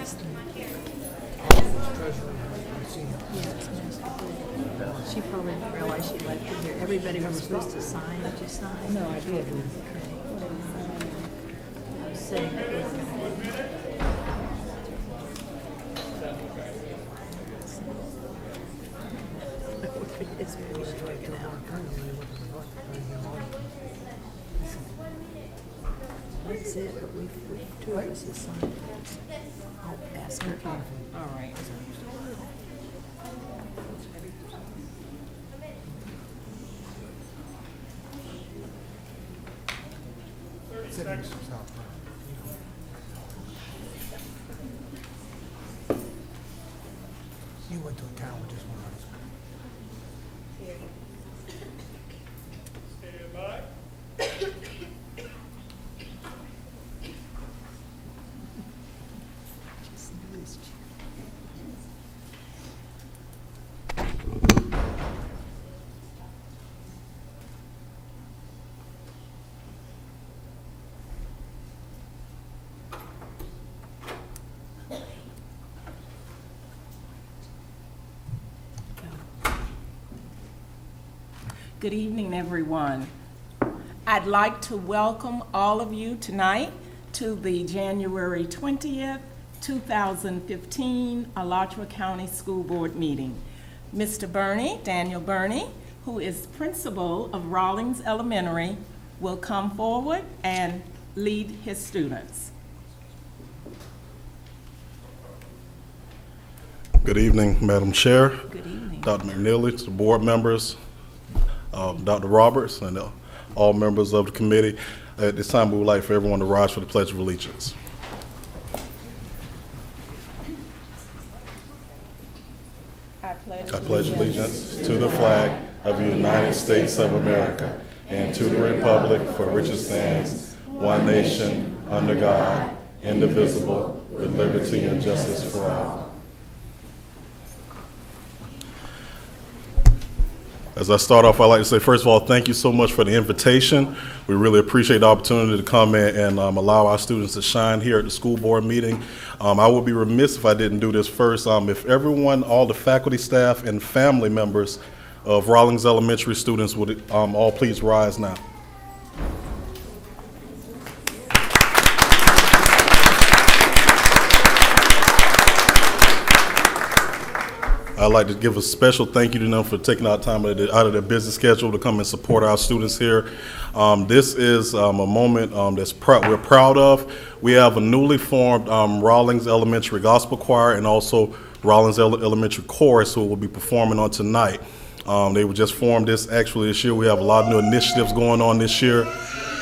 She probably didn't realize she left it here. Everybody was supposed to sign. Did you sign? No, I didn't. I was saying that we were gonna It's really working out. That's it, but we two of us have signed. I'll ask her. All right. You went to a town with just one of us. Good evening, everyone. I'd like to welcome all of you tonight to the January 20th, 2015 Alachua County School Board meeting. Mr. Burney, Daniel Burney, who is principal of Rawlings Elementary, will come forward and lead his students. Good evening, Madam Chair, Good evening. Dr. McNeely, to the board members, Dr. Roberts, and all members of the committee. At this time, we would like for everyone to rise for the Pledge of Allegiance. I pledge allegiance to the flag of the United States of America and to the republic for which it stands, one nation, under God, indivisible, with liberty and justice for all. As I start off, I'd like to say, first of all, thank you so much for the invitation. We really appreciate the opportunity to come in and allow our students to shine here at the school board meeting. I would be remiss if I didn't do this first. If everyone, all the faculty, staff, and family members of Rawlings Elementary students would all please rise now. I'd like to give a special thank you to them for taking out time out of their busy schedule to come and support our students here. This is a moment we're proud of. We have a newly formed Rawlings Elementary Gospel Choir and also Rawlings Elementary Chorus, who will be performing on tonight. They were just formed this year. We have a lot of new initiatives going on this year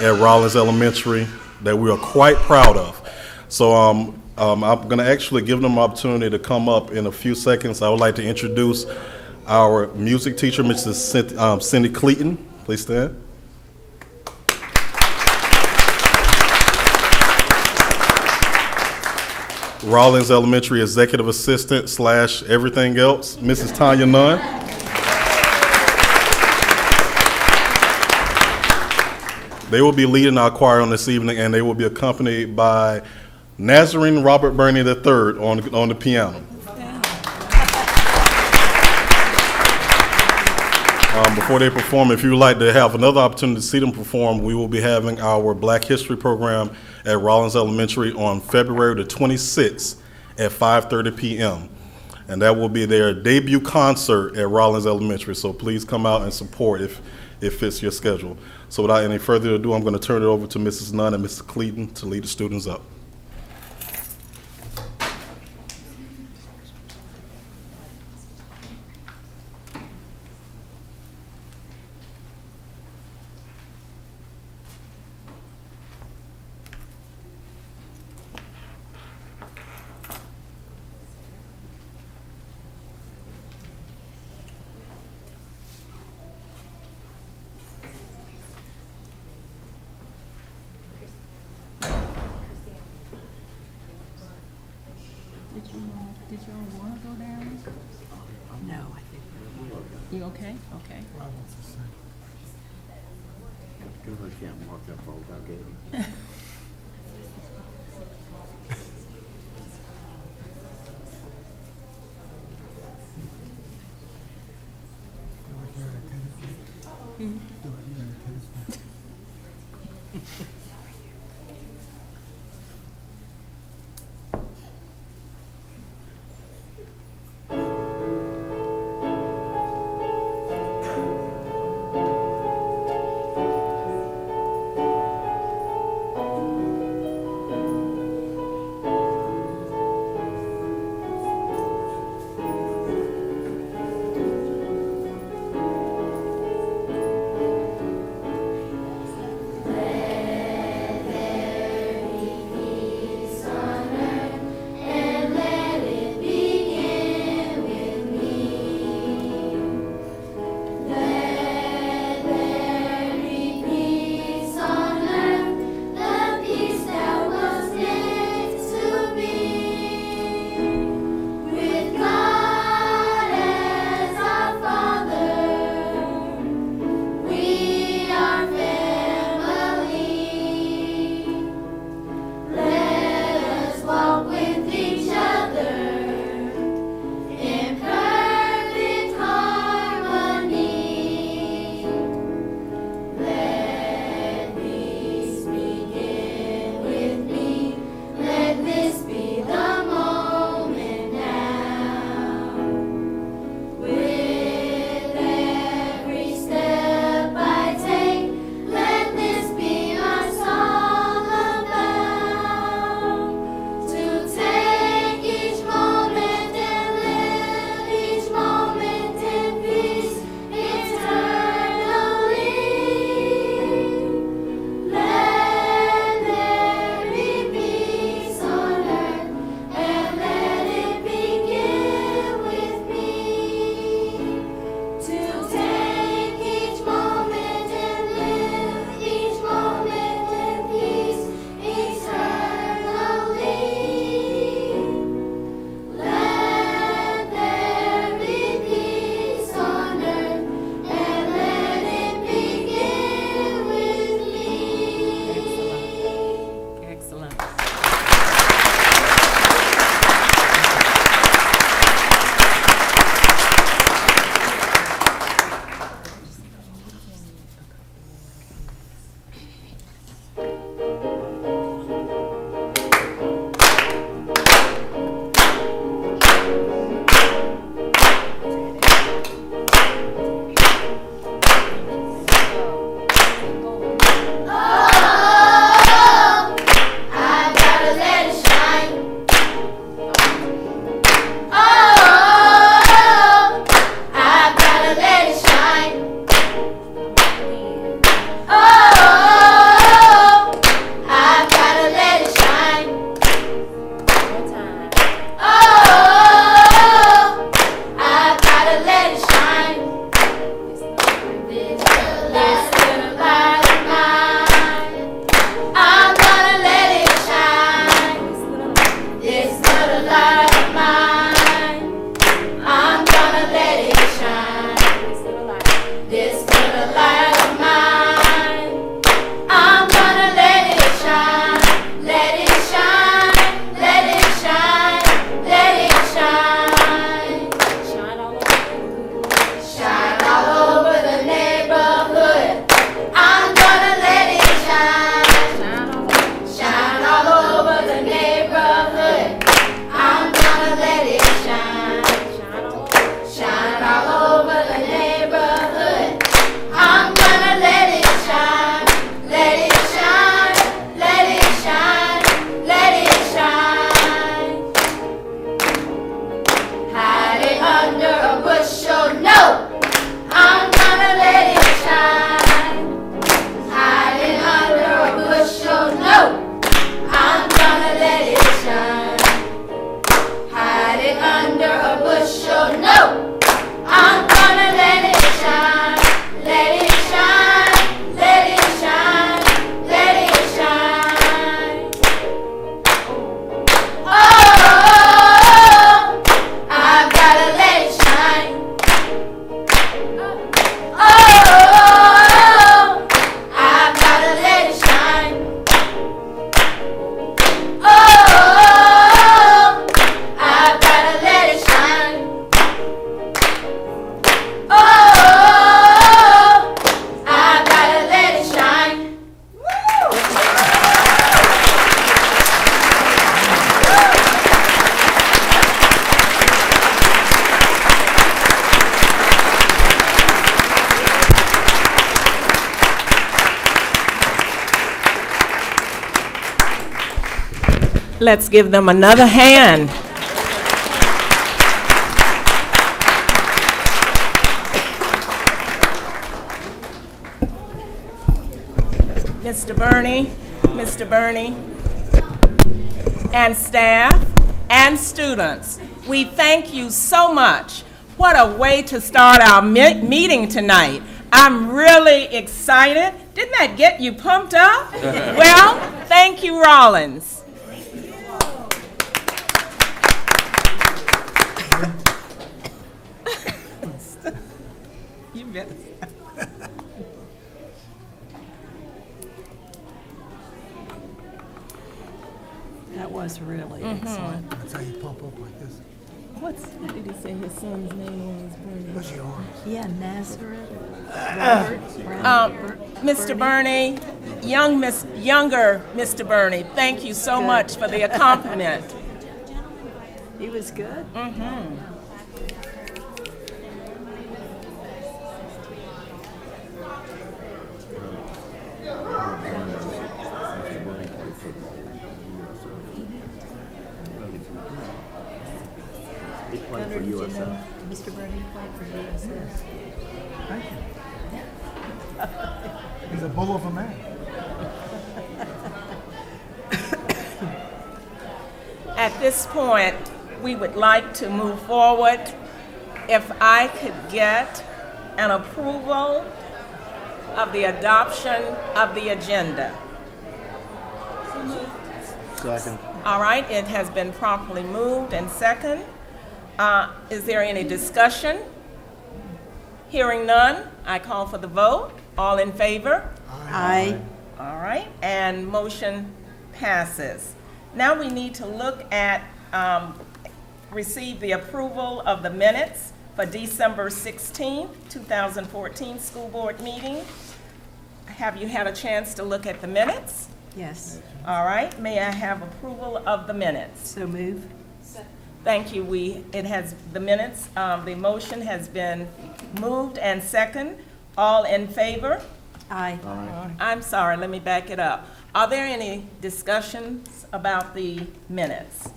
at Rawlings Elementary that we are quite proud of. So I'm going to actually give them an opportunity to come up in a few seconds. I would like to introduce our music teacher, Mrs. Cindy Cleaton. Please stand. Rawlings Elementary Executive Assistant / everything else, Mrs. Tanya Nunn. They will be leading our choir on this evening, and they will be accompanied by Nazarene Robert Burney III on the piano. Before they perform, if you would like to have another opportunity to see them perform, we will be having our Black History program at Rawlings Elementary on February the 26th at 5:30 p.m. And that will be their debut concert at Rawlings Elementary. So please come out and support if it fits your schedule. So without any further ado, I'm going to turn it over to Mrs. Nunn and Mrs. Cleaton to lead the students up. Did you all want to go down? No, I think You okay? Okay. Because I can't mark that fault I gave you. light of mine. I'm gonna let it shine. This little light of mine. I'm gonna let it shine. Let it shine. Let it shine. Let it shine. Shine all over the neighborhood. I'm gonna let it shine. Shine all over the neighborhood. I'm gonna let it shine. Shine all over the neighborhood. I'm gonna let it shine. Let it shine. Let it shine. Let it shine. Hide it under a bushel, no. I'm gonna let it shine. Hide it under a bushel, no. I'm gonna let it shine. Hide it under a bushel, no. I'm gonna let it shine. Let it shine. Let it shine. Let it shine. Oh, I've gotta let it shine. Oh, I've gotta let it shine. Oh, I've gotta let it shine. Oh, I've gotta let it shine. Let's give them another hand. Mr. Burney, and staff and students, we thank you so much. What a way to start our meeting tonight. I'm really excited. Didn't that get you pumped up? Well, thank you, Rollins. You better. That was really excellent. That's how you pump up like this. What did he say his son's name was? Push your arms. Yeah, Nazareth. Mr. Burney, younger Mr. Burney, thank you so much for the accompaniment. He was good. He played for Did you USF. know Mr. Burney played for USF? Thank you. He's a bull of a man. At this point, we would like to move forward. If I could get an approval of the adoption of the agenda. Second. All right, it has been properly moved and second. Is there any discussion? Hearing none, I call for the vote. All in favor? Aye. All right, and motion passes. Now we need to look at, receive the approval of the minutes for December 16th, 2014 school board meeting. Have you had a chance to look at the minutes? Yes. All right, may I have approval of the minutes? So move. Thank you. The motion has been moved and second. All in favor? Aye. I'm sorry, let me back it up. Are there any discussions about the minutes?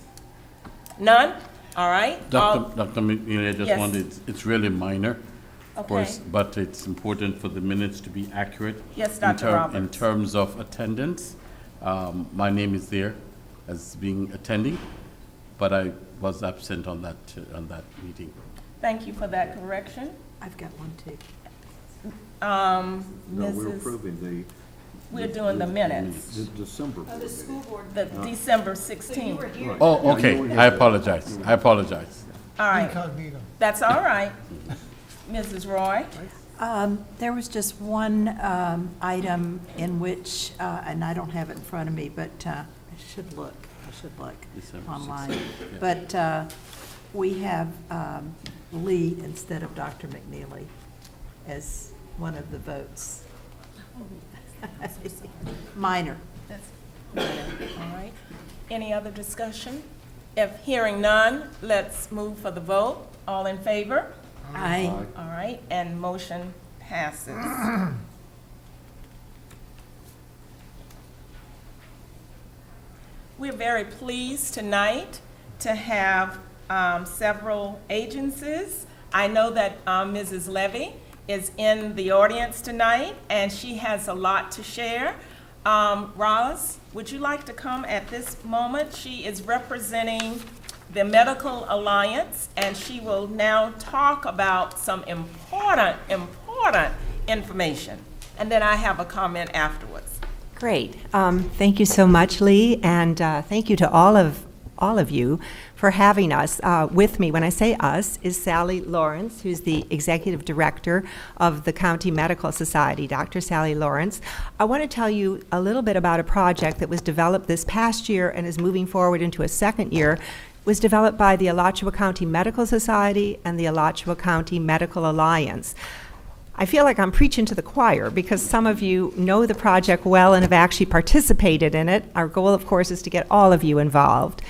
None? All right. Dr. McNeely, I just Yes. wanted, it's really minor, of Okay. course, but it's important for the minutes to be accurate. Yes, in Dr. Roberts. In terms of attendance, my name is there as being attending, but I was absent on that meeting. Thank you for that correction. I've got one too. No, we're Mrs. approving We're doing the minutes, The December. the December 16th. Oh, okay, I apologize, All right, Incognito. that's all right. Mrs. Roy? There was just one item in which, and I don't have it in front of me, but I should look December online. 16th, But we have Lee instead of Dr. McNeely as one of the votes. Minor. All right. Any other discussion? If hearing none, let's move for the vote. All in favor? Aye. All right, and motion passes. We're very pleased tonight to have several agencies. I know that Mrs. Levy is in the audience tonight, and she has a lot to share. Roz, would you like to come at this moment? She is representing the Medical Alliance, and she will now talk about some important information. And then I have a comment afterwards. Great. Thank you so much, Lee, and thank you to all of you for having us. With me, when I say us, is Sally Lawrence, who's the Executive Director of the County Medical Society, Dr. Sally Lawrence. I want to tell you a little bit about a project that was developed this past year and is moving forward into a second year. It was developed by the Alachua County Medical Society and the Alachua County Medical Alliance. I feel like I'm preaching to the choir because some of you know the project well and have actually participated in it. Our goal, of course, is to get all of you involved.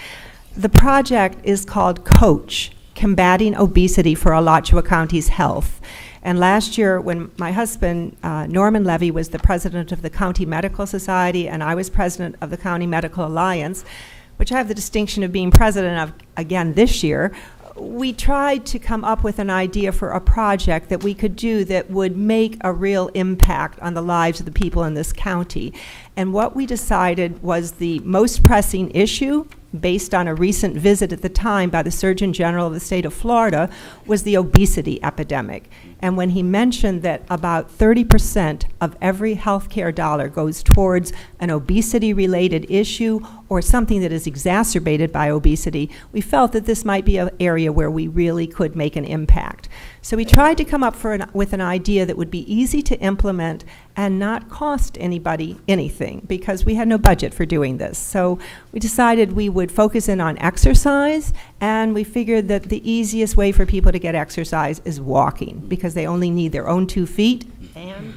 The project is called COACH, Combating Obesity for Alachua County's Health. And last year, when my husband, Norman Levy, was the president of the County Medical Society and I was president of the County Medical Alliance, which I have the distinction of being president of again this year, we tried to come up with an idea for a project that we could do that would make a real impact on the lives of the people in this county. And what we decided was the most pressing issue, based on a recent visit at the time by the Surgeon General of the state of Florida, was the obesity epidemic. And when he mentioned that about 30% of every healthcare dollar goes towards an obesity-related issue or something that is exacerbated by obesity, we felt that this might be an area where we really could make an impact. So we tried to come up with an idea that would be easy to implement and not cost anybody anything, because we had no budget for doing this. So we decided we would focus in on exercise, and we figured that the easiest way for people to get exercise is walking, because they only need their own 2 feet and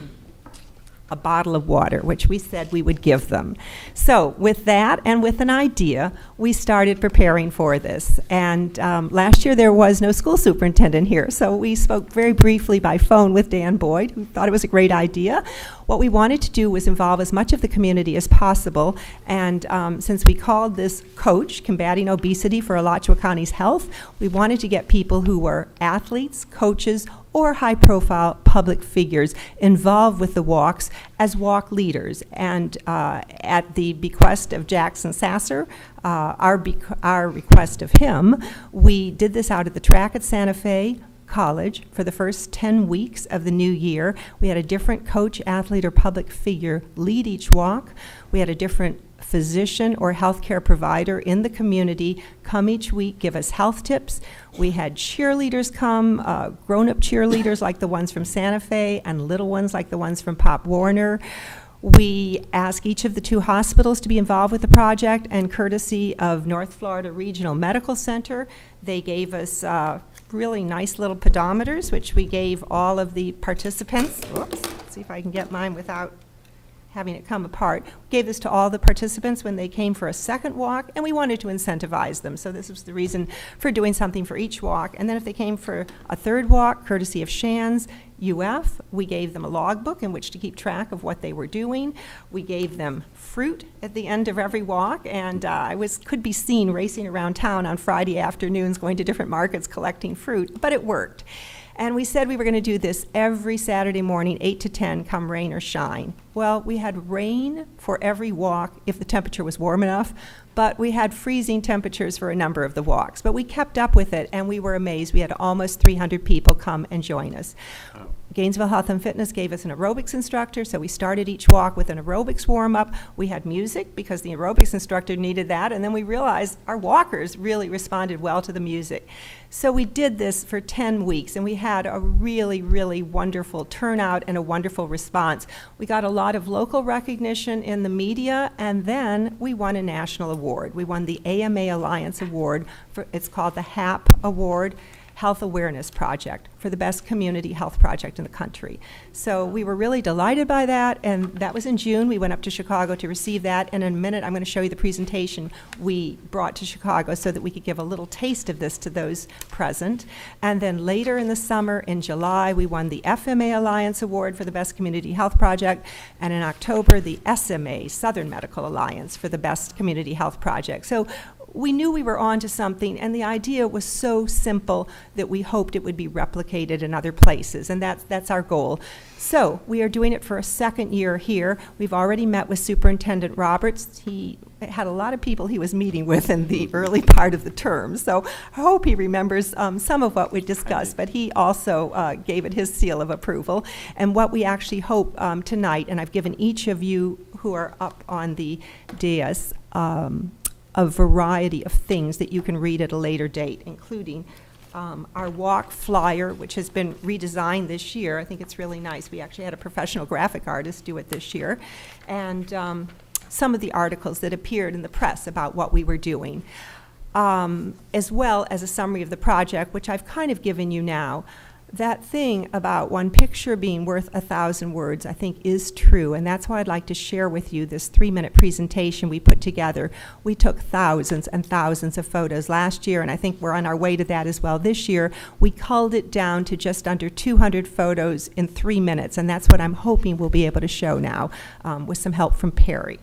a bottle of water, which we said we would give them. So with that and with an idea, we started preparing for this. And last year there was no school superintendent here, so we spoke very briefly by phone with Dan Boyd, who thought it was a great idea. What we wanted to do was involve as much of the community as possible, and since we called this COACH, Combating Obesity for Alachua County's Health, we wanted to get people who were athletes, coaches, or high-profile public figures involved with the walks as walk leaders. And at the bequest of Jackson Sasser, our request of him, we did this out at the track at Santa Fe College for the first 10 weeks of the new year. We had a different coach, athlete, or public figure lead each walk. We had a different physician or healthcare provider in the community come each week, give us health tips. We had cheerleaders come, grown-up cheerleaders like the ones from Santa Fe and little ones like the ones from Pop Warner. We asked each of the 2 hospitals to be involved with the project, and courtesy of North Florida Regional Medical Center, they gave us really nice little pedometers, which we gave all of the participants. Whoops, let's see if I can get mine without having it come apart. We gave this to all the participants when they came for a second walk, and we wanted to incentivize them. So this was the reason for doing something for each walk. And then if they came for a third walk, courtesy of Shands UF, we gave them a logbook in which to keep track of what they were doing. We gave them fruit at the end of every walk, and I could be seen racing around town on Friday afternoons going to different markets collecting fruit, but it worked. And we said we were going to do this every Saturday morning, 8 to 10, come rain or shine. Well, we had rain for every walk if the temperature was warm enough, but we had freezing temperatures for a number of the walks. But we kept up with it, and we were amazed. We had almost 300 people come and join us. Gainesville Health and Fitness gave us an aerobics instructor, so we started each walk with an aerobics warm-up. We had music because the aerobics instructor needed that, and then we realized our walkers really responded well to the music. So we did this for 10 weeks, and we had a really, really wonderful turnout and a wonderful response. We got a lot of local recognition in the media, and then we won a national award. We won the AMA Alliance Award. It's called the HAP Award, Health Awareness Project, for the best community health project in the country. So we were really delighted by that, and that was in June. We went up to Chicago to receive that, and in a minute I'm going to show you the presentation we brought to Chicago so that we could give a little taste of this to those present. And then later in the summer, in July, we won the FMA Alliance Award for the best community health project, and in October, the SMA, Southern Medical Alliance, for the best community health project. So we knew we were on to something, and the idea was so simple that we hoped it would be replicated in other places, and that's our goal. So we are doing it for a second year here. We've already met with Superintendent Roberts. He had a lot of people he was meeting with in the early part of the term, so I hope he remembers some of what we discussed, but he also gave it his seal of approval. And what we actually hope tonight, and I've given each of you who are up on the dais a variety of things that you can read at a later date, including our walk flyer, which has been redesigned this year. I think it's really nice. We actually had a professional graphic artist do it this year. And some of the articles that appeared in the press about what we were doing, as well as a summary of the project, which I've kind of given you now. That thing about one picture being worth 1,000 words, I think, is true, and that's why I'd like to share with you this 3-minute presentation we put together. We took thousands and thousands of photos last year, and I think we're on our way to that as well this year. We culled it down to just under 200 photos in 3 minutes, and that's what I'm hoping we'll be able to show now with some help from Perry.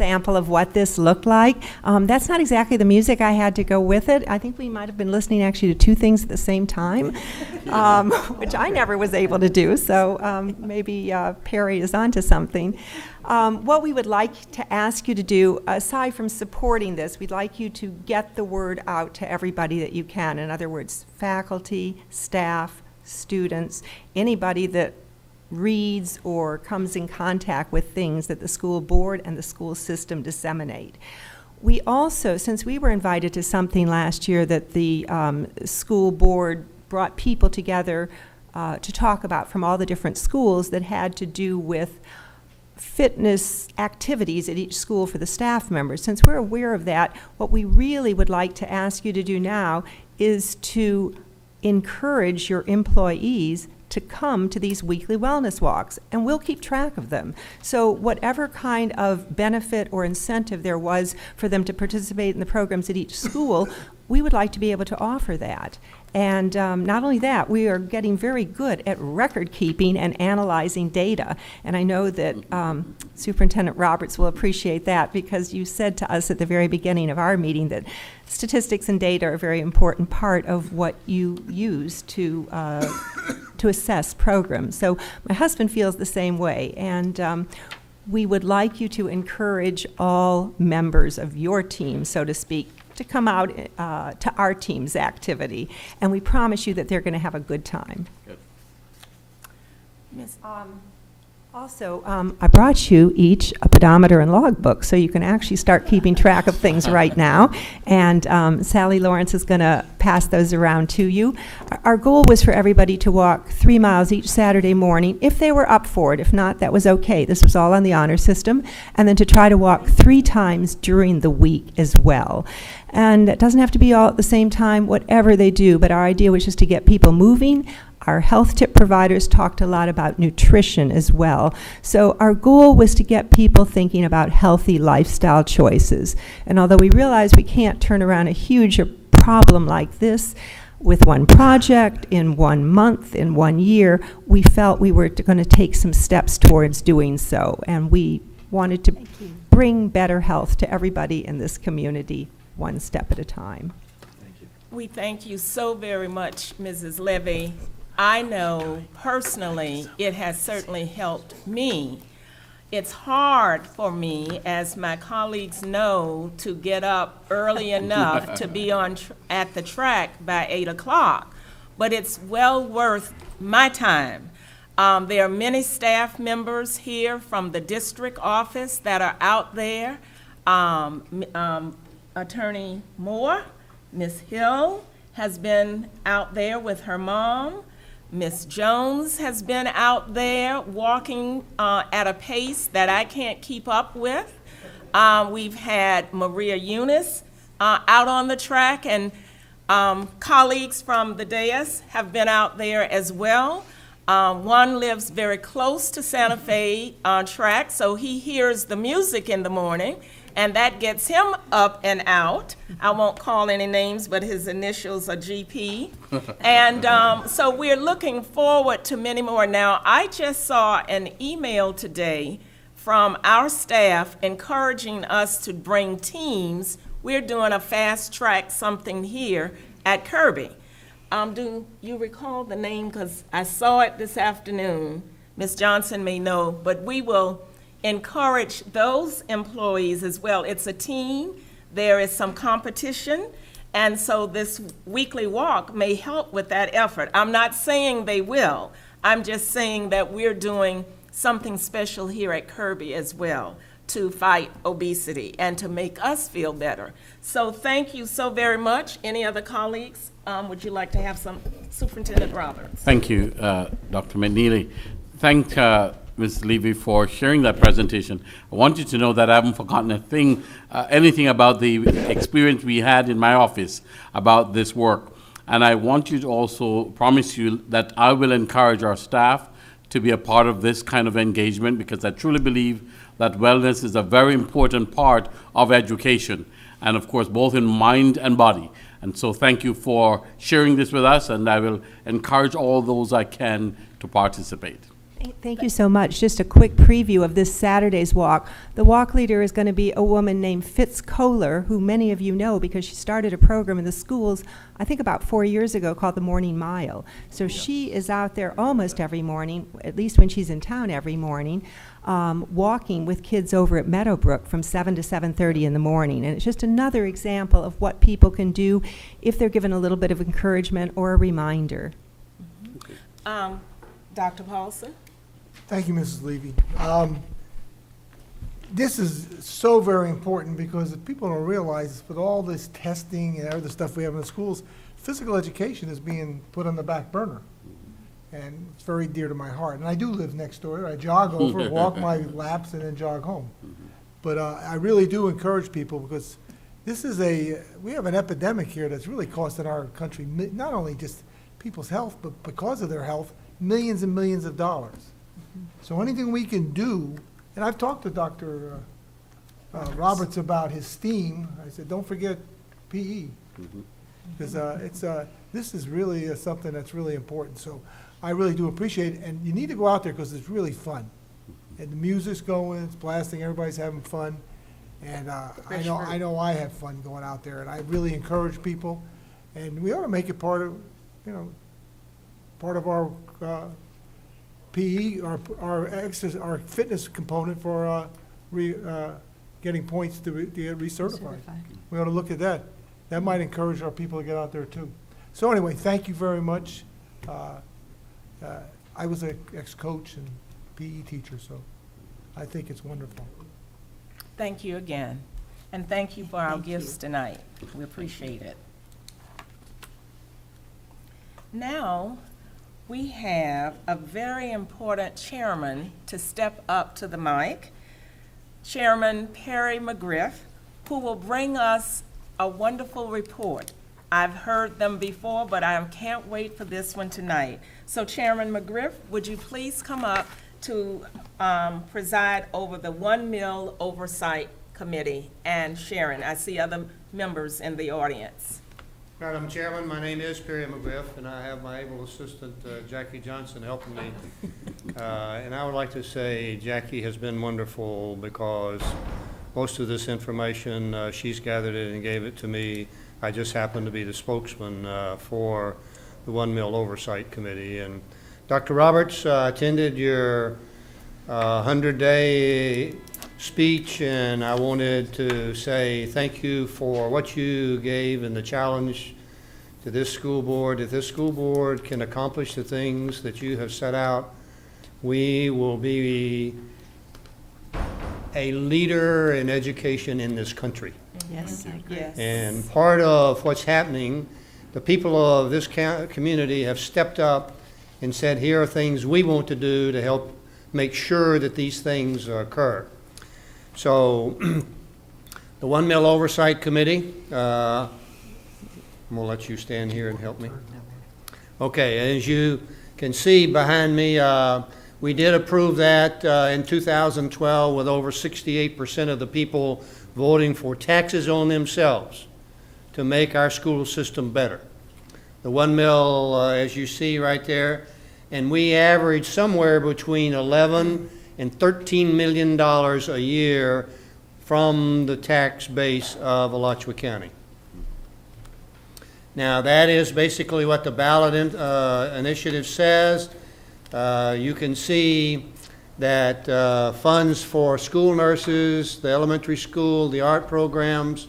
sample of what this looked like. That's not exactly the music I had to go with it. I think we might have been listening actually to two things at the same time, which I never was able to do, so maybe Perry is onto something. What we would like to ask you to do, aside from supporting this, we'd like you to get the word out to everybody that you can. In other words, faculty, staff, students, anybody that reads or comes in contact with things that the school board and the school system disseminate. We also, since we were invited to something last year that the school board brought people together to talk about from all the different schools that had to do with fitness activities at each school for the staff members. Since we're aware of that, what we really would like to ask you to do now is to encourage your employees to come to these weekly wellness walks, and we'll keep track of them. So whatever kind of benefit or incentive there was for them to participate in the programs at each school, we would like to be able to offer that. And not only that, we are getting very good at record keeping and analyzing data. And I know that Superintendent Roberts will appreciate that, because you said to us at the very beginning of our meeting that statistics and data are a very important part of what you use to assess programs. So my husband feels the same way. And we would like you to encourage all members of your team, so to speak, to come out to our team's activity, and we promise you that they're going to have a good time. Good. Also, I brought you each a pedometer and logbook, so you can actually start keeping track of things right now. And Sally Lawrence is going to pass those around to you. Our goal was for everybody to walk 3 miles each Saturday morning, if they were up for it. If not, that was okay. This was all on the honor system. And then to try to walk 3 times during the week as well. And it doesn't have to be all at the same time, whatever they do, but our idea was just to get people moving. Our health tip providers talked a lot about nutrition as well. So our goal was to get people thinking about healthy lifestyle choices. And although we realize we can't turn around a huge problem like this with one project, in 1 month, in 1 year, we felt we were going to take some steps towards doing so. And we wanted to bring better health to everybody in this community, one step at a time. We thank you so very much, Mrs. Levy. I know personally it has certainly helped me. It's hard for me, as my colleagues know, to get up early enough to be at the track by 8 o'clock, but it's well worth my time. There are many staff members here from the district office that are out there. Attorney Moore, Ms. Hill has been out there with her mom. Ms. Jones has been out there walking at a pace that I can't keep up with. We've had Maria Eunice out on the track, and colleagues from the dais have been out there as well. One lives very close to Santa Fe track, so he hears the music in the morning, and that gets him up and out. I won't call any names, but his initials are GP. And so we're looking forward to many more. Now, I just saw an email today from our staff encouraging us to bring teams. We're doing a fast track something here at Kirby. Do you recall the name? Because I saw it this afternoon. Ms. Johnson may know, but we will encourage those employees as well. It's a team. There is some competition, and so this weekly walk may help with that effort. I'm not saying they will. I'm just saying that we're doing something special here at Kirby as well to fight obesity and to make us feel better. So thank you so very much. Any other colleagues? Would you like to have some? Superintendent Roberts. Thank you, Dr. McNeely. Thank Ms. Levy for sharing that presentation. I want you to know that I haven't forgotten anything about the experience we had in my office about this work. And I want you to also promise you that I will encourage our staff to be a part of this kind of engagement, because I truly believe that wellness is a very important part of education, and of course both in mind and body. And so thank you for sharing this with us, and I will encourage all those I can to participate. Thank you so much. Just a quick preview of this Saturday's walk. The walk leader is going to be a woman named Fitz Kohler, who many of you know because she started a program in the schools, I think about 4 years ago, called the Morning Mile. So she is out there almost every morning, at least when she's in town every morning, walking with kids over at Meadowbrook from 7 to 7:30 in the morning. And it's just another example of what people can do if they're given a little bit of encouragement or a reminder. Dr. Paulson? Thank you, Mrs. Levy. This is so very important because people don't realize with all this testing and other stuff we have in the schools, physical education is being put on the back burner. And it's very dear to my heart. And I do live next door. I jog over, walk my laps, and then jog home. But I really do encourage people because we have an epidemic here that's really costing our country, not only just people's health, but because of their health, millions and millions of dollars. So anything we can do, and I've talked to Dr. Roberts about his STEAM. I said, don't forget PE, because this is really something that's really important. So I really do appreciate it, and you need to go out there because it's really fun. And the music's going, it's blasting, everybody's having fun, and I know I have fun going out there, and I really encourage people, and we ought to make it part of our PE, our fitness component for getting points to get recertified. Certified. We ought to look at that. That might encourage our people to get out there too. So anyway, thank you very much. I was an ex-coach and PE teacher, so I think it's wonderful. Thank you again. And thank you for our gifts tonight. We appreciate it. Now, we have a very important chairman to step up to the mic, Chairman Perry McGriff, who will bring us a wonderful report. I've heard them before, but I can't wait for this one tonight. So Chairman McGriff, would you please come up to preside over the One Mill Oversight Committee? And Sharon, I see other members in the audience. Madam Chairman, my name is Perry McGriff, and I have my able assistant, Jackie Johnson, helping me. And I would like to say Jackie has been wonderful because most of this information, she's gathered it and gave it to me. I just happen to be the spokesman for the One Mill Oversight Committee. And Dr. Roberts, attended your 100-day speech, and I wanted to say thank you for what you gave and the challenge to this school board. If this school board can accomplish the things that you have set out, we will be a leader in education in this country. Yes, I agree. Yes. And part of what's happening, the people of this community have stepped up and said, here are things we want to do to help make sure that these things occur. So the One Mill Oversight Committee, I'm going to let you stand here and help me. Okay, as you can see behind me, we did approve that in 2012 with over 68% of the people voting for taxes on themselves to make our school system better. The One Mill, as you see right there, and we average somewhere between 11 and $13 million a year from the tax base of Alachua County. Now, that is basically what the ballot initiative says. You can see that funds for school nurses, the elementary school, the art programs,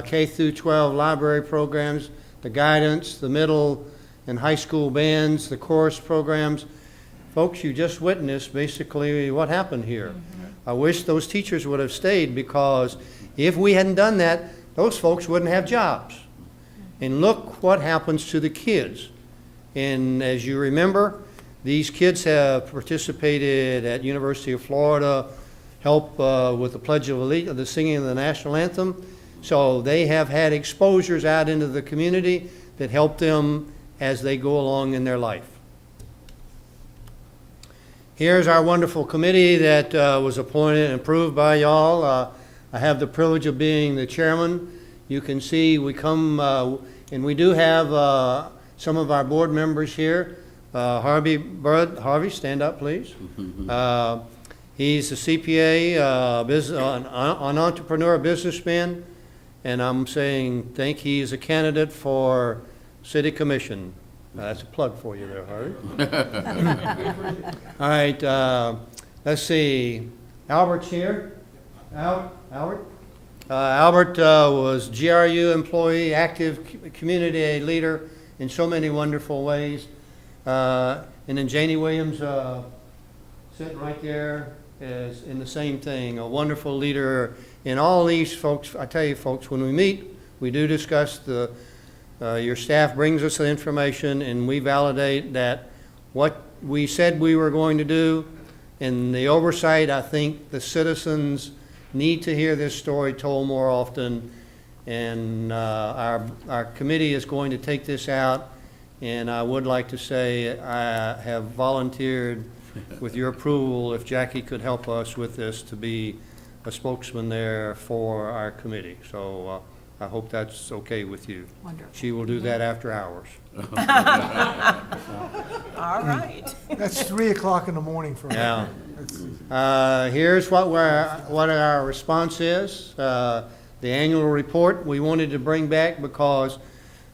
K through 12 library programs, the guidance, the middle and high school bands, the chorus programs. Folks, you just witnessed basically what happened here. Mm-hmm. I wish those teachers would have stayed, because if we hadn't done that, those folks wouldn't have jobs. And look what happens to the kids. And as you remember, these kids have participated at University of Florida, help with the Pledge of Allegiance, the singing of the national anthem. So they have had exposures out into the community that help them as they go along in their life. Here's our wonderful committee that was appointed and approved by y'all. I have the privilege of being the chairman. You can see we come, and we do have some of our board members here. Harvey, stand up, please. He's a CPA, an entrepreneur, businessman, and I'm saying, think he's a candidate for city commission. That's a plug for you there, Harvey. All right, let's see. Albert's here. Albert? Albert was GRU employee, active community leader in so many wonderful ways. And then Janie Williams, sitting right there, is in the same thing, a wonderful leader. And all these folks, I tell you folks, when we meet, we do discuss your staff brings us the information and we validate that what we said we were going to do. And the oversight, I think the citizens need to hear this story told more often. And our committee is going to take this out. And I would like to say I have volunteered, with your approval, if Jackie could help us with this, to be a spokesman there for our committee. So I hope that's okay with you. Wonderful. She will do that after hours. All right. That's 3 o'clock in the morning for me. Yeah. Here's what our response is. The annual report we wanted to bring back because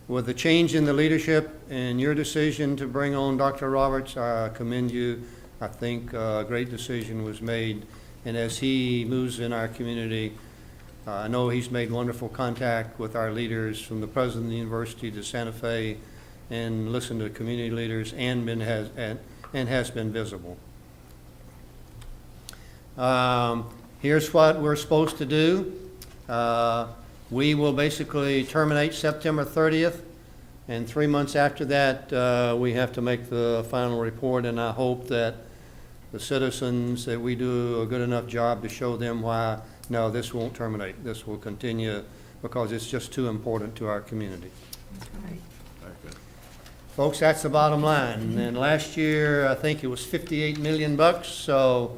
with the change in the leadership and your decision to bring on Dr. Roberts, I commend you. I think a great decision was made. And as he moves in our community, I know he's made wonderful contact with our leaders from the president of the university to Santa Fe and listened to community leaders and has been visible. Here's what we're supposed to do. We will basically terminate September 30th, and 3 months after that, we have to make the final report, and I hope that the citizens, that we do a good enough job to show them why, no, this won't terminate. This will continue because it's just too important to our community. Right. Folks, that's the bottom line. And last year, I think it was 58 million bucks, so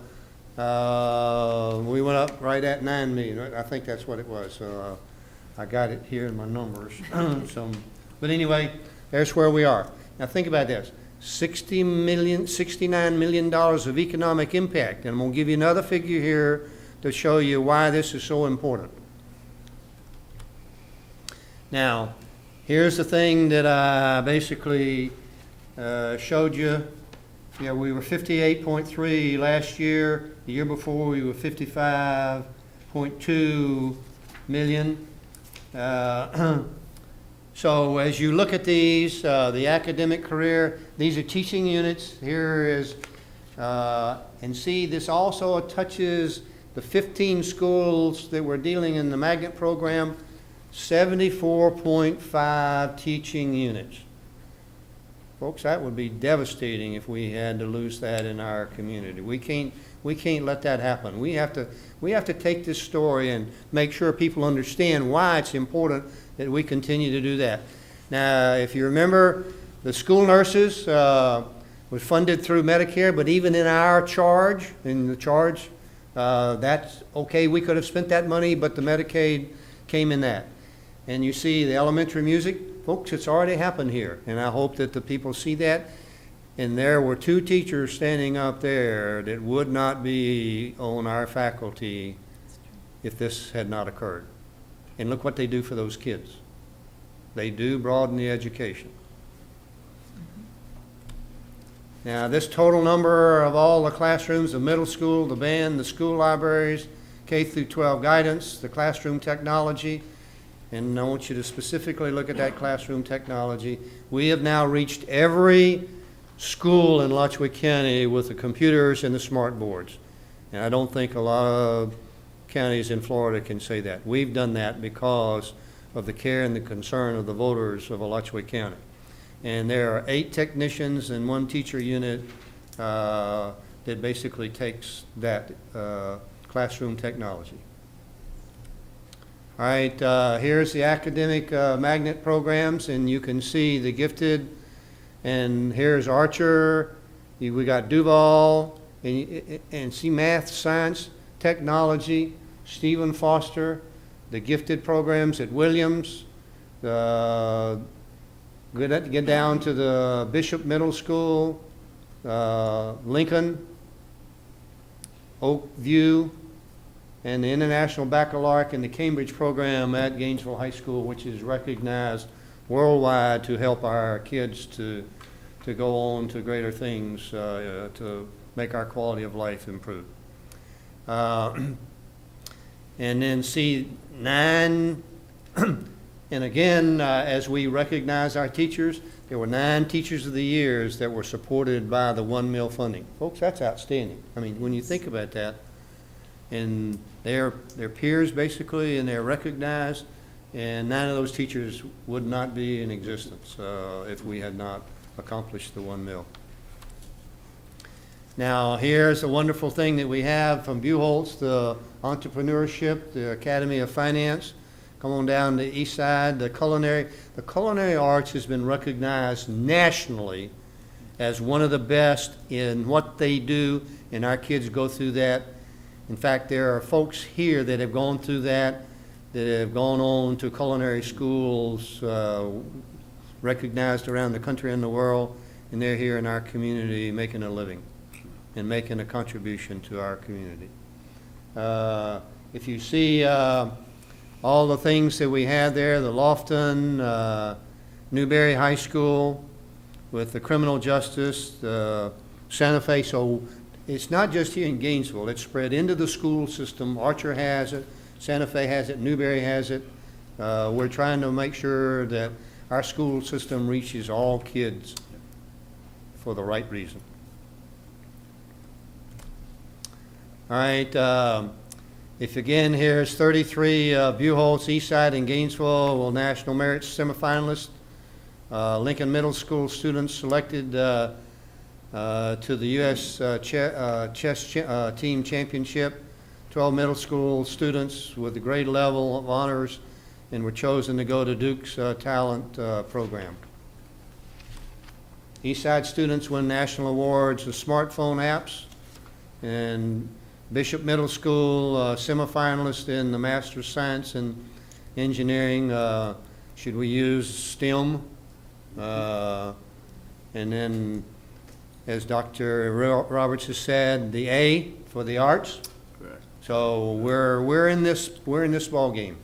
we went up right at 9 million. Right? I think that's what it was. So I got it here in my numbers. But anyway, there's where we are. Now think about this. $69 million of economic impact. And I'm going to give you another figure here to show you why this is so important. Now, here's the thing that I basically showed you. Yeah, we were 58.3 last year. The year before, we were 55.2 million. So as you look at these, the academic career, these are teaching units. Here is, and see, this also touches the 15 schools that we're dealing in the magnet program, 74.5 teaching units. Folks, that would be devastating if we had to lose that in our community. We can't let that happen. We have to take this story and make sure people understand why it's important that we continue to do that. Now, if you remember, the school nurses was funded through Medicare, but even in our charge, that's okay. We could have spent that money, but the Medicaid came in that. And you see the elementary music, folks, it's already happened here. And I hope that the people see that. And there were 2 teachers standing up there that would not be on our faculty if this had not occurred. And look what they do for those kids. They do broaden the education. Now, this total number of all the classrooms, the middle school, the band, the school libraries, K through 12 guidance, the classroom technology, and I want you to specifically look at that classroom technology. We have now reached every school in Alachua County with the computers and the smart boards. And I don't think a lot of counties in Florida can say that. We've done that because of the care and the concern of the voters of Alachua County. And there are 8 technicians and 1 teacher unit that basically takes that classroom technology. All right, here's the academic magnet programs, and you can see the gifted, and here's Archer, we got Duval, and see math, science, technology, Stephen Foster, the gifted programs at Williams, the get down to the Bishop Middle School, Lincoln, Oak View, and the International Baccalaureate and the Cambridge program at Gainesville High School, which is recognized worldwide to help our kids to go on to greater things, to make our quality of life improve. And then C9, and again, as we recognize our teachers, there were 9 Teachers of the Years that were supported by the 1 mil funding. Folks, that's outstanding. I mean, when you think about that, and they're peers basically, and they're recognized, and 9 of those teachers would not be in existence if we had not accomplished the 1 mil. Now, here's a wonderful thing that we have from Buchholz, the entrepreneurship, the Academy of Finance. Come on down the east side, the culinary arts has been recognized nationally as one of the best in what they do, and our kids go through that. In fact, there are folks here that have gone through that have gone on to culinary schools, recognized around the country and the world, and they're here in our community making a living and making a contribution to our community. If you see all the things that we have there, the Lofton, Newberry High School with the criminal justice, Santa Fe, so it's not just here in Gainesville, it's spread into the school system. Archer has it, Santa Fe has it, Newberry has it. We're trying to make sure that our school system reaches all kids for the right reason. All right, if again, here's 33 Buchholz, Eastside, and Gainesville will National Merit semifinalists. Lincoln Middle School students selected to the U.S. Chess Team Championship. 12 middle school students with the grade level of honors and were chosen to go to Duke's talent program. Eastside students win national awards with smartphone apps, and Bishop Middle School semifinalist in the Master's Science and Engineering. Should we use STEM? And then, as Dr. Roberts has said, the A for the arts. Correct. So we're in this ball game.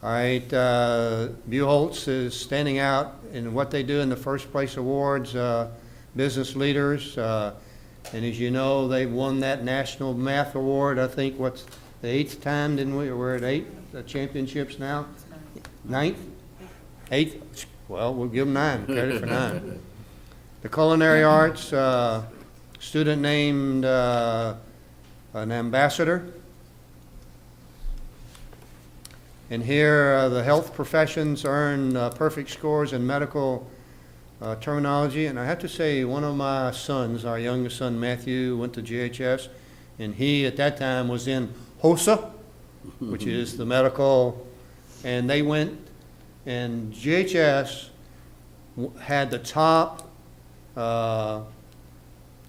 All right, Buchholz is standing out in what they do in the first place awards, business leaders. And as you know, they've won that National Math Award, I think, what's the 8th time, didn't we? We're at 8 championships now? 9th? 8th? Well, we'll give them 9, credit for 9. The culinary arts, student named an ambassador. And here, the health professions earn perfect scores in medical terminology. And I have to say, one of my sons, our youngest son, Matthew, went to GHS, and he, at that time, was in HOSA, which is the medical, and they went, and GHS had the top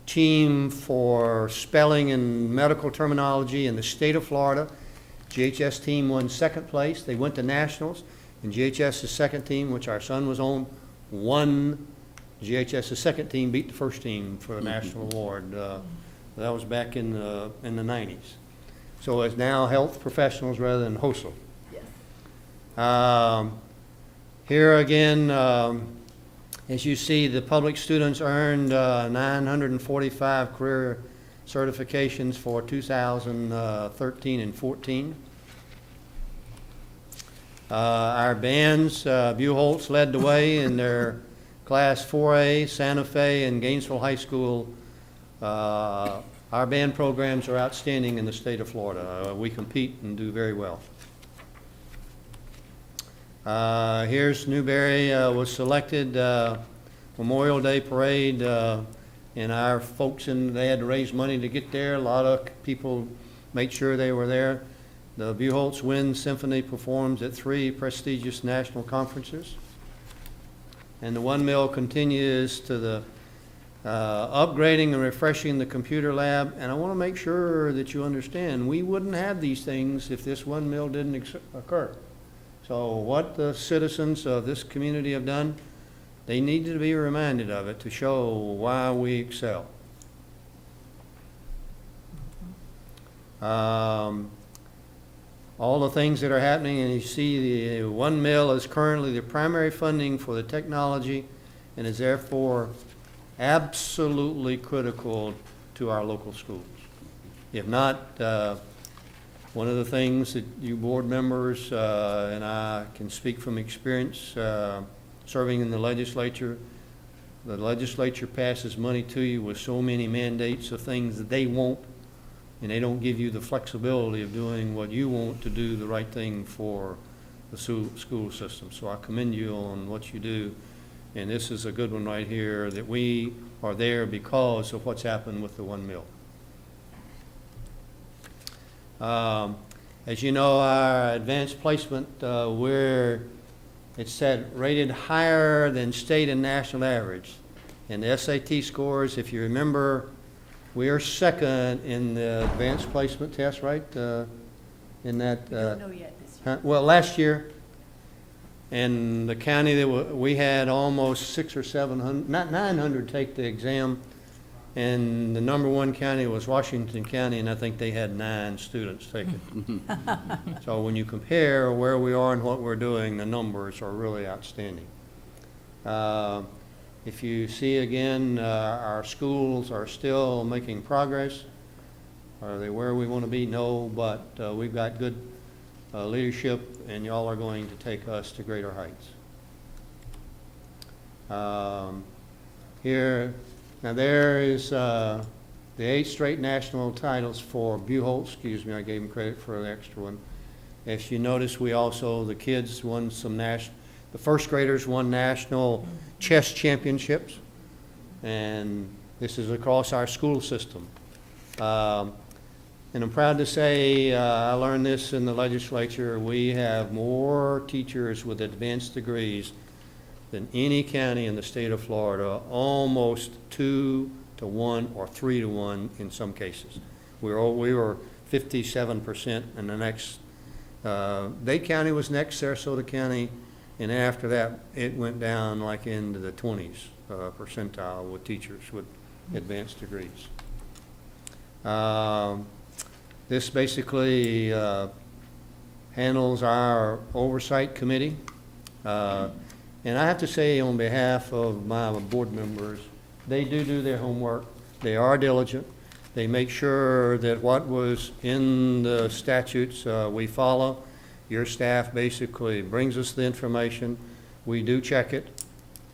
team for spelling and medical terminology in the state of Florida. GHS team won 2nd place. They went to nationals, and GHS's 2nd team, which our son was on, won. GHS's 2nd team beat the 1st team for a national award. That was back in the 90s. So it's now health professionals rather than HOSA. Yes. Here again, as you see, the public students earned 945 career certifications for 2013 and 14. Our bands, Buchholz led the way in their Class 4A, Santa Fe, and Gainesville High School. Our band programs are outstanding in the state of Florida. We compete and do very well. Here's Newberry was selected Memorial Day Parade, and our folks, they had to raise money to get there. A lot of people made sure they were there. The Buchholz Wind Symphony performs at 3 prestigious national conferences. And the 1 mil continues to the upgrading and refreshing the computer lab. And I want to make sure that you understand, we wouldn't have these things if this 1 mil didn't occur. So what the citizens of this community have done, they need to be reminded of it to show why we excel. All the things that are happening, and you see the 1 mil is currently the primary funding for the technology and is therefore absolutely critical to our local schools. If not, one of the things that you board members, and I can speak from experience serving in the legislature passes money to you with so many mandates of things that they want, and they don't give you the flexibility of doing what you want to do the right thing for the school system. So I commend you on what you do, and this is a good one right here, that we are there because of what's happened with the 1 mil. As you know, our advanced placement, it's said rated higher than state and national average. And the SAT scores, if you remember, we are second in the advanced placement test, right? In that. Don't know yet this year. Well, last year, in the county that we had almost 600 or 700, not 900 take the exam, and the number 1 county was Washington County, and I think they had 9 students take it. So when you compare where we are and what we're doing, the numbers are really outstanding. If you see again, our schools are still making progress. Are they where we want to be? No, but we've got good leadership, and y'all are going to take us to greater heights. Here, now there is the 8 straight national titles for Buchholz. Excuse me, I gave him credit for the extra one. If you notice, we also, the kids won some the first graders won national chess championships, and this is across our school system. And I'm proud to say, I learned this in the legislature, we have more teachers with advanced degrees than any county in the state of Florida, almost 2 to 1 or 3 to 1 in some cases. We were 57%, and the next, Dade County was next, Sarasota County, and after that, it went down like into the 20s percentile with teachers with advanced degrees. This basically handles our oversight committee. And I have to say, on behalf of my board members, they do their homework. They are diligent. They make sure that what was in the statutes we follow. Your staff basically brings us the information. We do check it,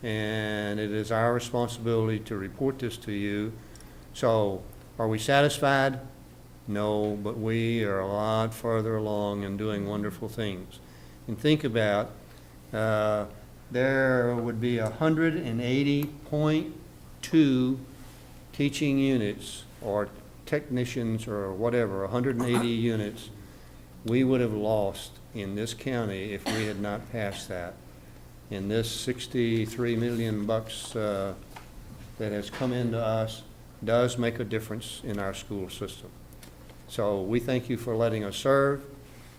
and it is our responsibility to report this to you. So, are we satisfied? No, but we are a lot further along and doing wonderful things. And think about, there would be 180.2 teaching units or technicians or whatever, 180 units we would have lost in this county if we had not passed that. And this $63 million that has come into us does make a difference in our school system. So we thank you for letting us serve.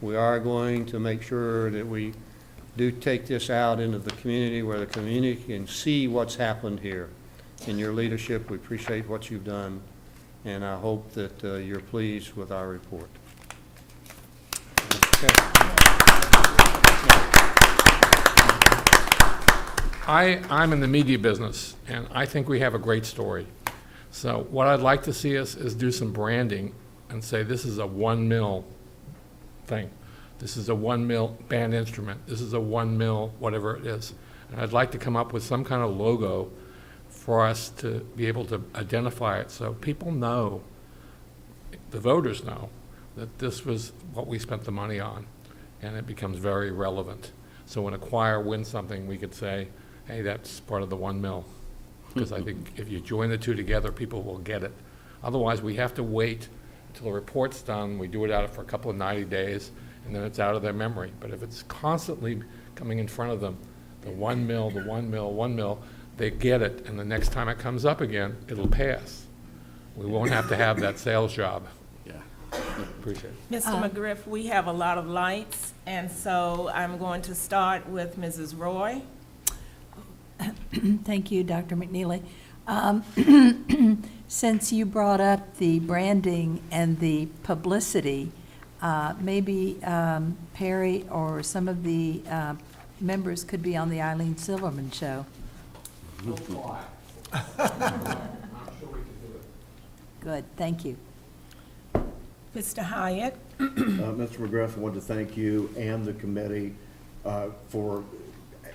We are going to make sure that we do take this out into the community where the community can see what's happened here. In your leadership, we appreciate what you've done, and I hope that you're pleased with our report. Okay. I'm in the media business, and I think we have a great story. So what I'd like to see us is do some branding and say this is a 1 mil thing. This is a 1 mil band instrument. This is a 1 mil whatever it is. And I'd like to come up with some kind of logo for us to be able to identify it so people know, the voters know, that this was what we spent the money on, and it becomes very relevant. So when a choir wins something, we could say, hey, that's part of the 1 mil. Because I think if you join the two together, people will get it. Otherwise, we have to wait until the report's done. We do it out for a couple of 90 days, and then it's out of their memory. But if it's constantly coming in front of them, the 1 mil, the 1 mil, 1 mil, they get it, and the next time it comes up again, it'll pass. We won't have to have that sales job. Yeah. Appreciate it. Mr. McGriff, we have a lot of lights, and so I'm going to start with Mrs. Roy. Thank you, Dr. McNeely. Since you brought up the branding and the publicity, maybe Perry or some of the members could be on the Eileen Silverman show. Good, thank you. Mr. Hyatt. Mr. McGriff, I want to thank you and the committee for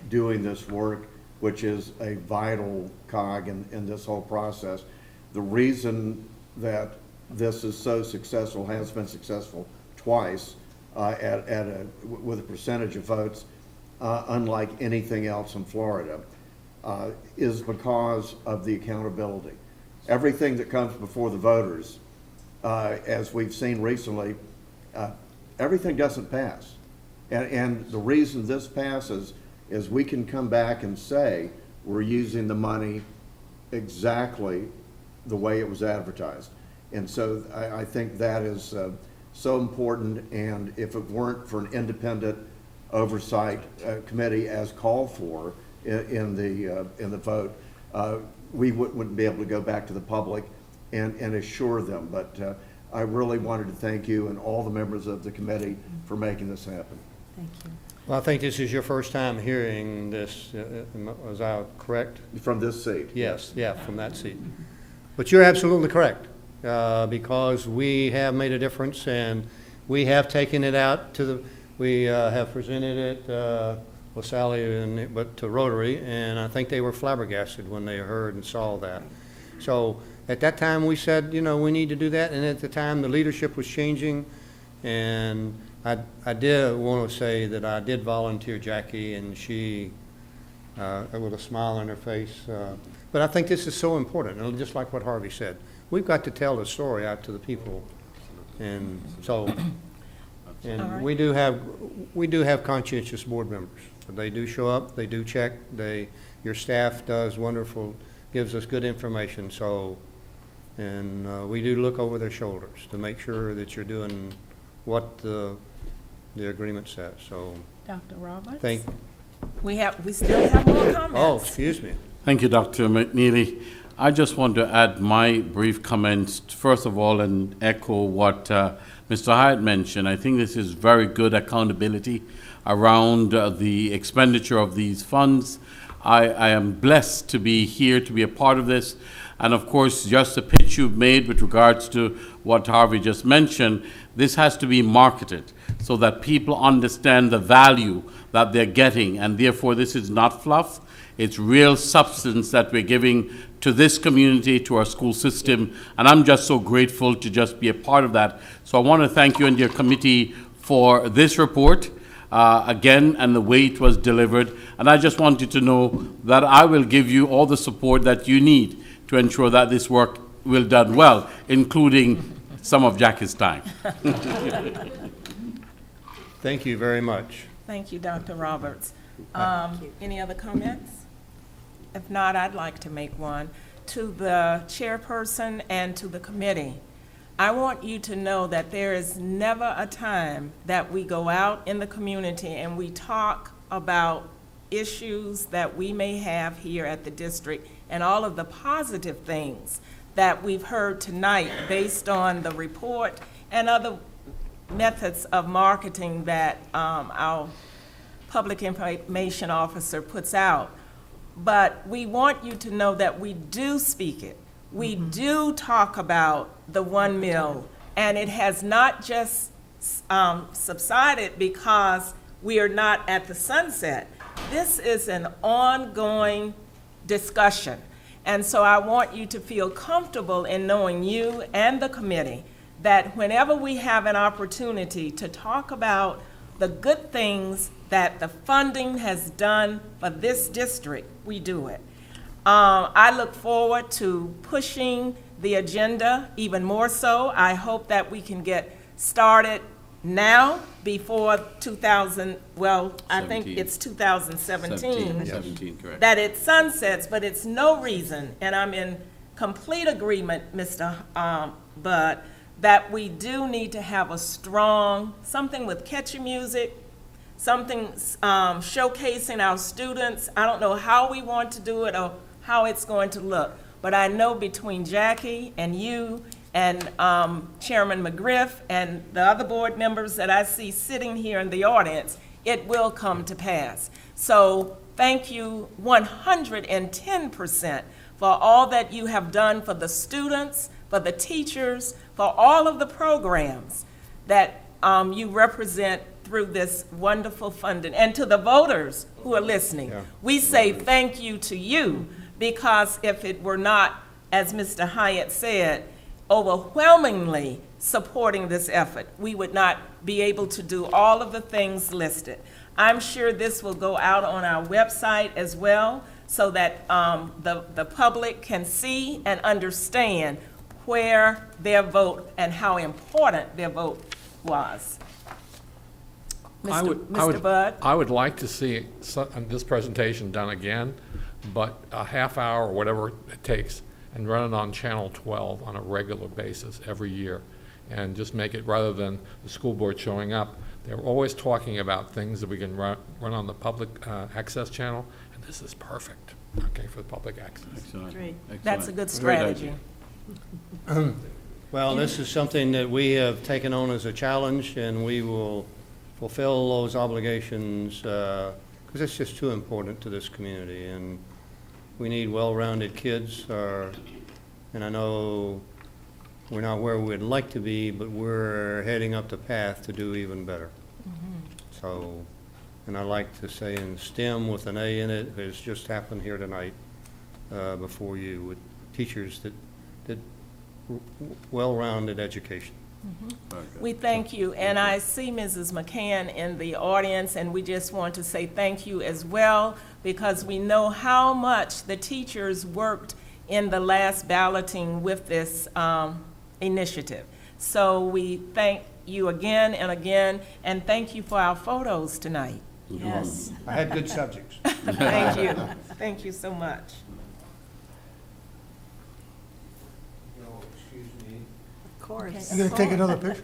doing this work, which is a vital cog in this whole process. The reason that this is so successful, has been successful twice with a percentage of votes unlike anything else in Florida, is because of the accountability. Everything that comes before the voters, as we've seen recently, everything doesn't pass. And the reason this passes is we can come back and say we're using the money exactly the way it was advertised. And so I think that is so important, and if it weren't for an independent oversight committee as called for in the vote, we wouldn't be able to go back to the public and assure them. But I really wanted to thank you and all the members of the committee for making this happen. Thank you. Well, I think this is your first time hearing this, was I correct? From this seat. Yes, yeah, from that seat. But you're absolutely correct, because we have made a difference, and we have taken it out to the, we have presented it, well, Sally, but to Rotary, and I think they were flabbergasted when they heard and saw that. So at that time, we said, you know, we need to do that, and at the time, the leadership was changing, and I did want to say that I did volunteer Jackie, and she, with a smile on her face. But I think this is so important, and just like what Harvey said, we've got to tell the story out to the people, and so, and we do have conscientious board members. They do show up, they do check, your staff does wonderful, gives us good information. So, and we do look over their shoulders to make sure that you're doing what the agreement says. So, Dr. Roberts? We still have more comments. oh, excuse me. Thank you, Dr. McNeely. I just want to add my brief comments, first of all, and echo what Mr. Hyatt mentioned. I think this is very good accountability around the expenditure of these funds. I am blessed to be here, to be a part of this. And of course, just the pitch you've made with regards to what Harvey just mentioned, this has to be marketed so that people understand the value that they're getting. And therefore, this is not fluff. It's real substance that we're giving to this community, to our school system, and I'm just so grateful to just be a part of that. So I want to thank you and your committee for this report, again, and the way it was delivered. And I just want you to know that I will give you all the support that you need to ensure that this work will done well, including some of Jackie's time. Thank you very much. Thank you, Dr. Roberts. Any other comments? If not, I'd like to make one. To the chairperson and to the committee, I want you to know that there is never a time that we go out in the community and we talk about issues that we may have here at the district and all of the positive things that we've heard tonight based on the report and other methods of marketing that our public information officer puts out. But we want you to know that we do speak it. We do talk about the 1 mil, and it has not just subsided because we are not at the sunset. This is an ongoing discussion. And so I want you to feel comfortable in knowing, you and the committee, that whenever we have an opportunity to talk about the good things that the funding has done for this district, we do it. I look forward to pushing the agenda even more so. I hope that we can get started now before 2000, well, I think 17. it's 2017. 17, correct. That it sunsets, but it's no reason, and I'm in complete agreement, Mr. Budd, that we do need to have a strong, something with catchy music, something showcasing our students. I don't know how we want to do it or how it's going to look, but I know between Jackie and you and Chairman McGriff and the other board members that I see sitting here in the audience, it will come to pass. So thank you 110% for all that you have done for the students, for the teachers, for all of the programs that you represent through this wonderful funding. And to the voters who are listening, we say thank you to you, because if it were not, as Mr. Hyatt said, overwhelmingly supporting this effort, we would not be able to do all of the things listed. I'm sure this will go out on our website as well, so that the public can see and understand where their vote and how important their vote was. Mr. Budd? I would like to see this presentation done again, but a half hour or whatever it takes, and run it on Channel 12 on a regular basis every year. And just make it, rather than the school board showing up, they're always talking about things that we can run on the public access channel, and this is perfect, okay, for the public access. Excellent. Great. That's a good Great strategy. idea. Well, this is something that we have taken on as a challenge, and we will fulfill those obligations, because it's just too important to this community, and we need well-rounded kids, and I know we're not where we'd like to be, but we're heading up the path to do even better. So, and I like to say in STEM with an A in it, has just happened here tonight before you, with teachers that well-rounded education. We thank you, and I see Mrs. McCann in the audience, and we just want to say thank you as well, because we know how much the teachers worked in the last balloting with this initiative. So we thank you again and again, and thank you for our photos tonight. Yes, I had good subjects. Thank you. Thank you so much. Excuse me, of course. You gonna take another picture?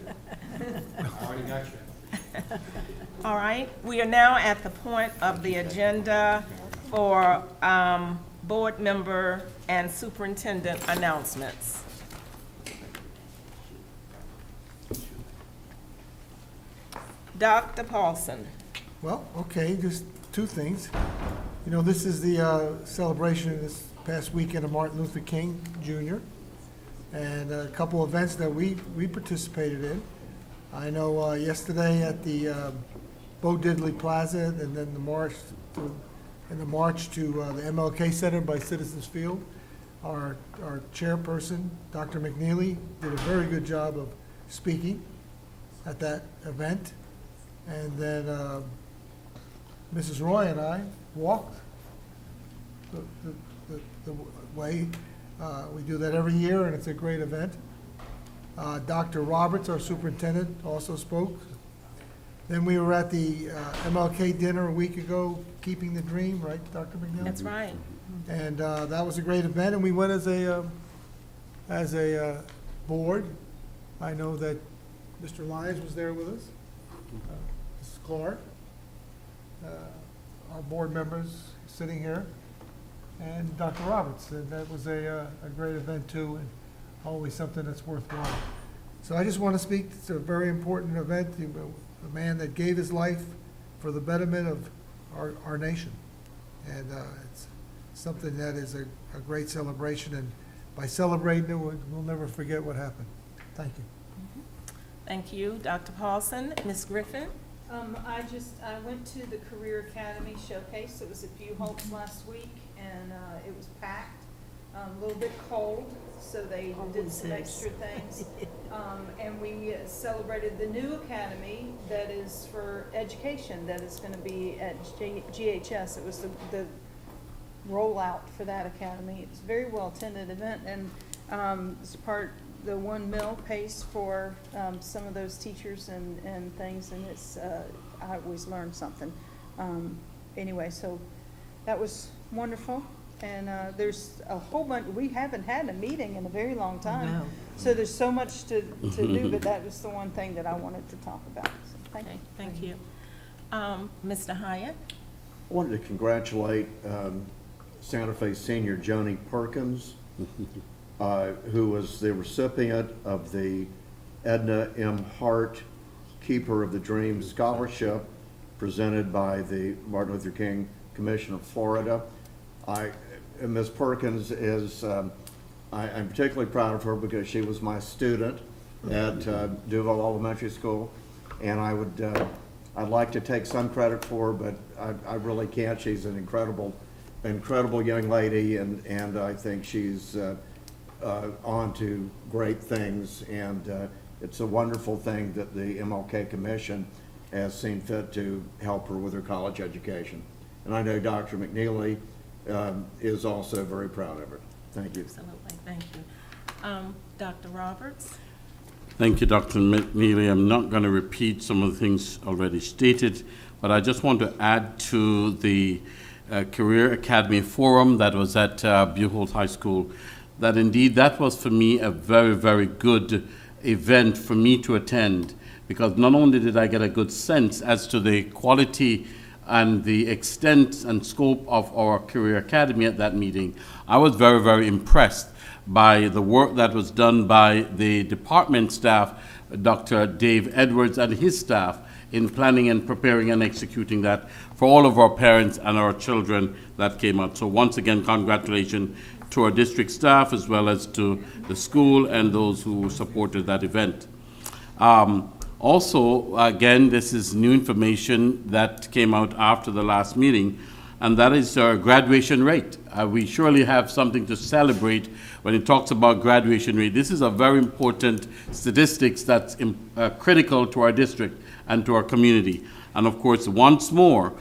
I already got you. All right, we are now at the point of the agenda for board member and superintendent announcements. Dr. Paulson. Well, okay, just two things. You know, this is the celebration this past weekend of Martin Luther King Jr. and a couple events that we participated in. I know yesterday at the Bo Diddley Plaza, and then the march to the MLK Center by Citizens Field. Our chairperson, Dr. McNeely, did a very good job of speaking at that event. And then Mrs. Roy and I walked the way. We do that every year, and it's a great event. Dr. Roberts, our superintendent, also spoke. Then we were at the MLK dinner a week ago, Keeping the Dream, right, Dr. McNeil? That's right. And that was a great event, and we went as a board. I know that Mr. Lyons was there with us, Mrs. Clark, our board members sitting here, and Dr. Roberts. And that was a great event too, and always something that's worthwhile. So I just want to speak, it's a very important event, a man that gave his life for the betterment of our nation. And it's something that is a great celebration, and by celebrating it, we'll never forget what happened. Thank you. Thank you, Dr. Paulson. Ms. Griffin? I went to the Career Academy Showcase. It was at View Holtz last week, and it was packed, a little bit cold, so they did some extra things. And we celebrated the new academy that is for education, that is going to be at GHS. It was the rollout for that academy. It's a very well-attended event, and it's the 1 mil pays for some of those teachers and things, and it's I always learn something. Anyway, so that was wonderful. And there's a whole bunch, we haven't had a meeting in a very long time. No. So there's so much to do, but that was the one thing that I wanted to talk about. So thank you. Okay, thank you. Mr. Hyatt? I wanted to congratulate Santa Fe senior Joni Perkins, who was the recipient of the Edna M. Hart Keeper of the Dream Scholarship presented by the Martin Luther King Commission of Florida. Ms. Perkins is, I'm particularly proud of her because she was my student at Duval Elementary School, and I'd like to take some credit for her, but I really can't. She's an incredible young lady, and I think she's on to great things, and it's a wonderful thing that the MLK Commission has seen fit to help her with her college education. And I know Dr. McNeely is also very proud of her. Thank you. Absolutely, thank you. Dr. Roberts? Thank you, Dr. McNeely. I'm not going to repeat some of the things already stated, but I just want to add to the Career Academy Forum that was at Buchholz High School, that indeed that was for me a very, very good event for me to attend, because not only did I get a good sense as to the quality and the extent and scope of our Career Academy at that meeting, I was very, very impressed by the work that was done by the department staff, Dr. Dave Edwards and his staff, in planning and preparing and executing that for all of our parents and our children that came out. So once again, congratulations to our district staff as well as to the school and those who supported that event. Also, again, this is new information that came out after the last meeting, and that is our graduation rate. We surely have something to celebrate when it talks about graduation rate. This is a very important statistics that's critical to our district and to our community. And of course, once more,